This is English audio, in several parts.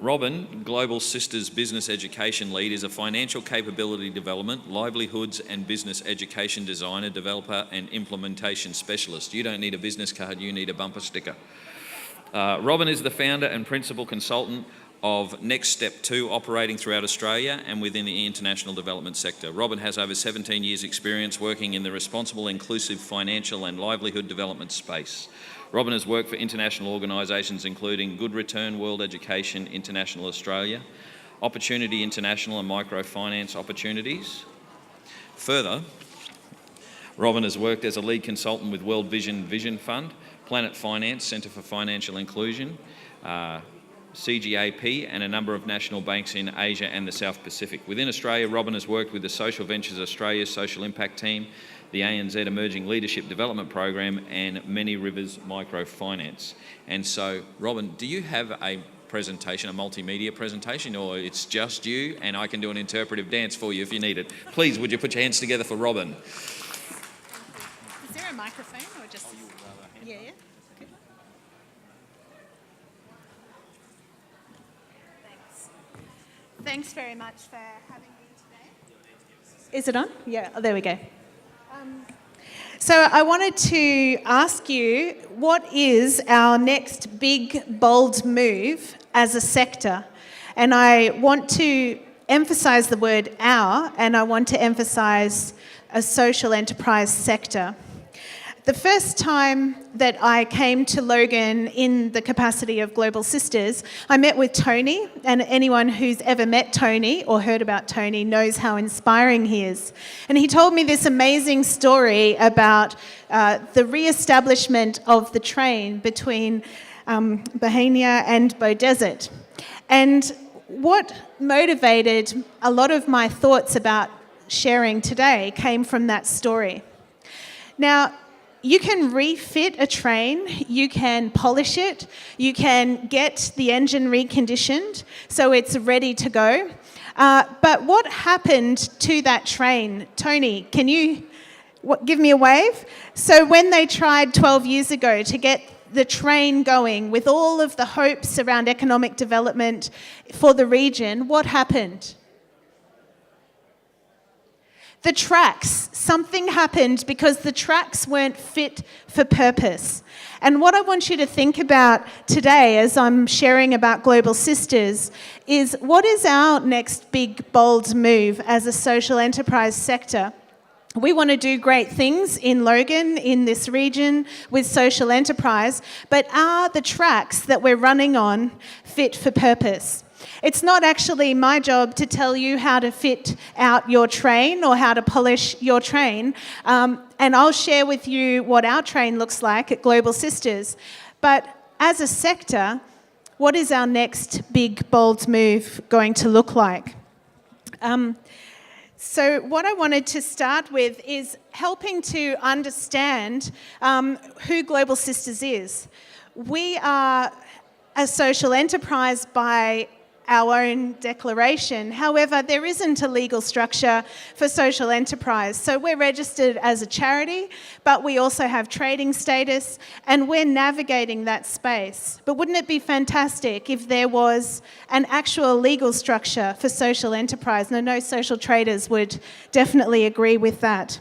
Robyn, Global Sisters Business Education Lead, is a financial capability development, livelihoods and business education designer, developer and implementation specialist. You don't need a business card, you need a bumper sticker. Robyn is the founder and principal consultant of Next Step 2, operating throughout Australia and within the international development sector. Robyn has over 17 years' experience working in the responsible, inclusive financial and livelihood development space. Robyn has worked for international organisations including Good Return World Education International Australia, Opportunity International and Microfinance Opportunities. Further, Robyn has worked as a lead consultant with World Vision Fund, Planet Finance, Centre for Financial Inclusion, CGAP and a number of national banks in Asia and the South Pacific. Within Australia, Robyn has worked with the Social Ventures Australia Social Impact Team, the ANZ Emerging Leadership Development Program and Many Rivers Microfinance. And so, Robyn, do you have a presentation, a multimedia presentation, or it's just you and I can do an interpretive dance for you if you need it? Please, would you put your hands together for Robyn? Is there a microphone or just... Yeah. Thanks very much for having me today. Is it on? Yeah, oh, there we go. So I wanted to ask you, what is our next big, bold move as a sector? And I want to emphasise the word our, and I want to emphasise a social enterprise sector. The first time that I came to Logan in the capacity of Global Sisters, I met with Tony, and anyone who's ever met Tony or heard about Tony knows how inspiring he is. And he told me this amazing story about the re-establishment of the train between Bahania and Beaudesert. And what motivated a lot of my thoughts about sharing today came from that story. Now, you can refit a train, you can polish it, you can get the engine reconditioned so it's ready to go. But what happened to that train? Tony, can you give me a wave? So when they tried 12 years ago to get the train going with all of the hopes around economic development for the region, what happened? The tracks, something happened because the tracks weren't fit for purpose. And what I want you to think about today as I'm sharing about Global Sisters is, what is our next big, bold move as a social enterprise sector? We want to do great things in Logan, in this region, with social enterprise, but are the tracks that we're running on fit for purpose? It's not actually my job to tell you how to fit out your train or how to polish your train. And I'll share with you what our train looks like at Global Sisters. But as a sector, what is our next big, bold move going to look like? So what I wanted to start with is helping to understand who Global Sisters is. We are a social enterprise by our own declaration. However, there isn't a legal structure for social enterprise. So we're registered as a charity, but we also have trading status, and we're navigating that space. But wouldn't it be fantastic if there was an actual legal structure for social enterprise? And I know social traders would definitely agree with that.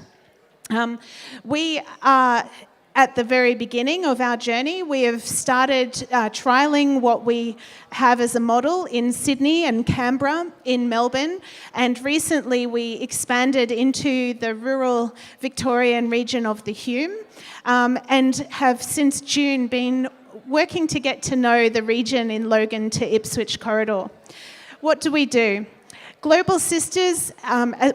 We are at the very beginning of our journey. We have started trialling what we have as a model in Sydney and Canberra, in Melbourne, and recently we expanded into the rural Victorian region of the Hume, and have since June been working to get to know the region in Logan to Ipswich corridor. What do? Global Sisters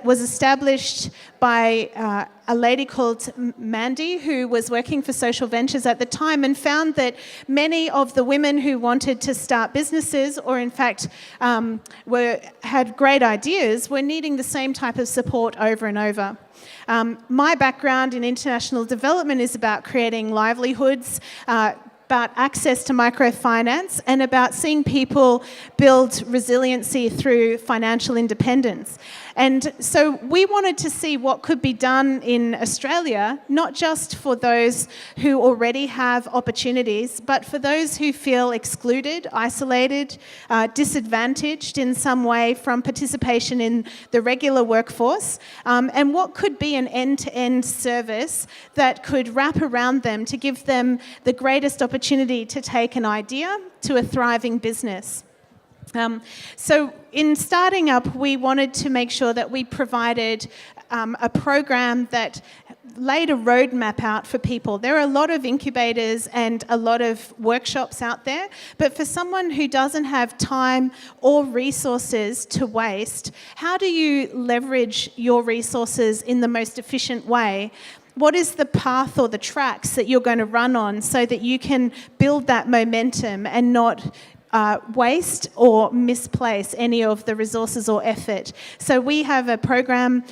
was established by a lady called Mandy, who was working for Social Ventures at the time, and found that many of the women who wanted to start businesses, or in fact had great ideas, were needing the same type of support over and over. My background in international development is about creating livelihoods, about access to microfinance and about seeing people build resiliency through financial independence. And so we wanted to see what could be done in Australia, not just for those who already have opportunities, but for those who feel excluded, isolated, disadvantaged in some way from participation in the regular workforce, and what could be an end-to-end service that could wrap around them to give them the greatest opportunity to take an idea to a thriving business. So in starting up, we wanted to make sure that we provided a program that laid a roadmap out for people. There are a lot of incubators and a lot of workshops out there, but for someone who doesn't have time or resources to waste, how do you leverage your resources in the most efficient way? What is the path or the tracks that you're going to run on so that you can build that momentum and not waste or misplace any of the resources or effort? So we have a program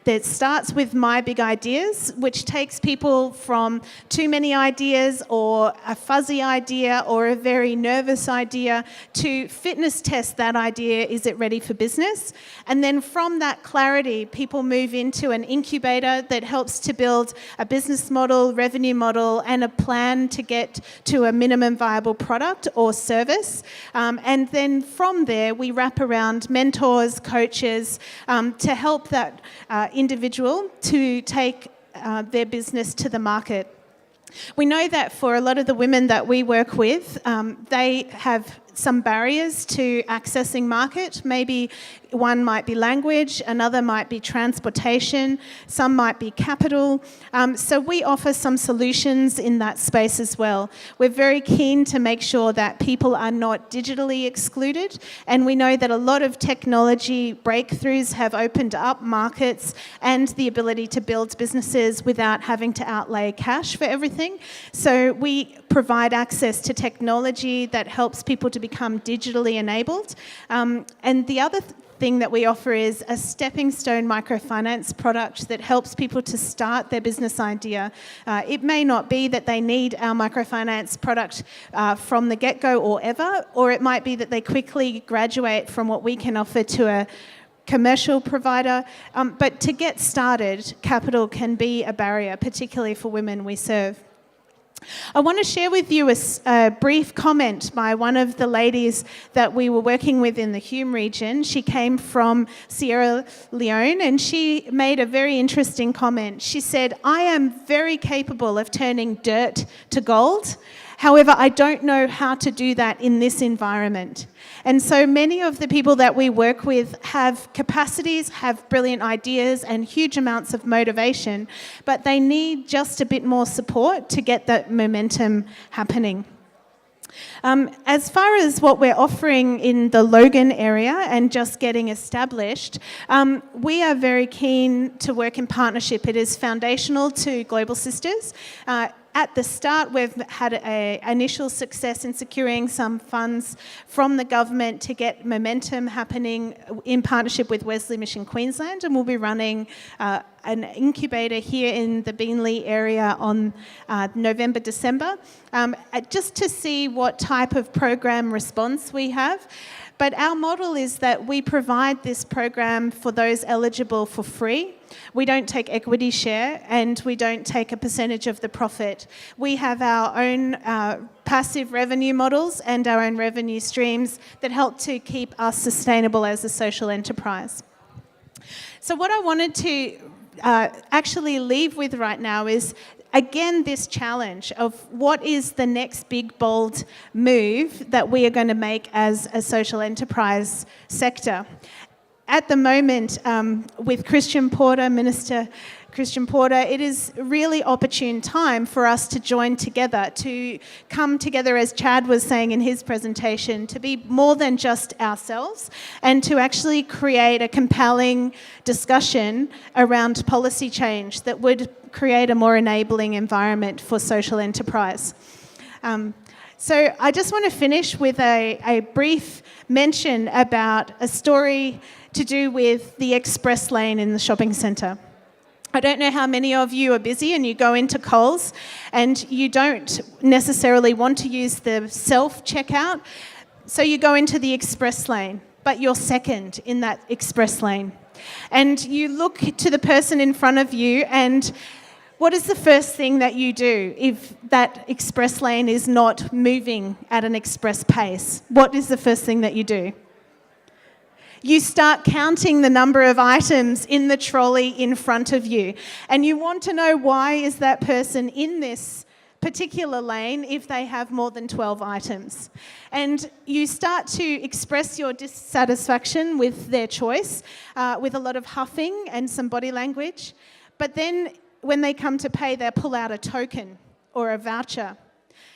that starts with My Big Ideas, which takes people from too many ideas or a fuzzy idea or a very nervous idea to fitness test that idea. Is it ready for business? And then from that clarity, people move into an incubator that helps to build a business model, revenue model, and a plan to get to a minimum viable product or service. And then from there, we wrap around mentors, coaches, to help that individual to take their business to the market. We know that for a lot of the women that we work with, they have some barriers to accessing market. Maybe one might be language, another might be transportation, some might be capital. So we offer some solutions in that space as well. We're very keen to make sure that people are not digitally excluded, and we know that a lot of technology breakthroughs have opened up markets and the ability to build businesses without having to outlay cash for everything. So we provide access to technology that helps people to become digitally enabled. And the other thing that we offer is a stepping stone microfinance product that helps people to start their business idea. It may not be that they need our microfinance product from the get-go or ever, or it might be that they quickly graduate from what we can offer to a commercial provider. But to get started, capital can be a barrier, particularly for women we serve. I want to share with you a brief comment by one of the ladies that we were working with in the Hume region. She came from Sierra Leone and she made a very interesting comment. She said, "I am very capable of turning dirt to gold. However, I don't know how to do that in this environment." And so many of the people that we work with have capacities, have brilliant ideas and huge amounts of motivation, but they need just a bit more support to get that momentum happening. As far as what we're offering in the Logan area and just getting established, we are very keen to work in partnership. It is foundational to Global Sisters. At the start, we've had an initial success in securing some funds from the government to get momentum happening in partnership with Wesley Mission Queensland, and we'll be running an incubator here in the Beenleigh area on November, December, just to see what type of program response we have. But our model is that we provide this program for those eligible for free. We don't take equity share and we don't take a percentage of the profit. We have our own passive revenue models and our own revenue streams that help to keep us sustainable as a social enterprise. So what I wanted to actually leave with right now is, again, this challenge of what is the next big, bold move that we are going to make as a social enterprise sector. At the moment, with Christian Porter, Minister Christian Porter, it is a really opportune time for us to join together, to come together, as Chad was saying in his presentation, to be more than just ourselves and to actually create a compelling discussion around policy change that would create a more enabling environment for social enterprise. So I just want to finish with a brief mention about a story to do with the express lane in the shopping centre. I don't know how many of you are busy and you go into Coles and you don't necessarily want to use the self-checkout, so you go into the express lane, but you're second in that express lane. And you look to the person in front of you, and what is the first thing that you do if that express lane is not moving at an express pace? What is the first thing that you do? You start counting the number of items in the trolley in front of you. And you want to know, why is that person in this particular lane if they have more than 12 items? And you start to express your dissatisfaction with their choice, with a lot of huffing and some body language. But then when they come to pay, they pull out a token or a voucher.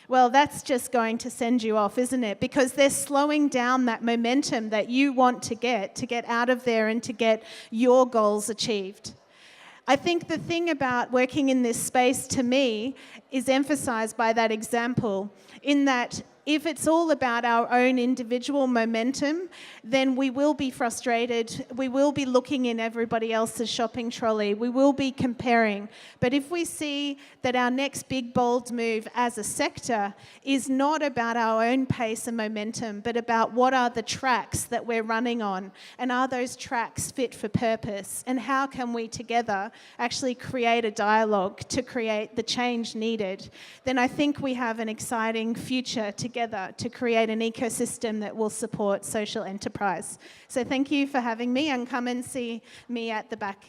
Well, that's just going to send you off, isn't it? Because they're slowing down that momentum that you want to get out of there and to get your goals achieved. I think the thing about working in this space, to me, is emphasised by that example, in that if it's all about our own individual momentum, then we will be frustrated, we will be looking in everybody else's shopping trolley, we will be comparing. But if we see that our next big, bold move as a sector is not about our own pace and momentum, but about what are the tracks that we're running on, and are those tracks fit for purpose, and how can we together actually create a dialogue to create the change needed, then I think we have an exciting future together to create an ecosystem that will support social enterprise. So thank you for having me, and come and see me at the back.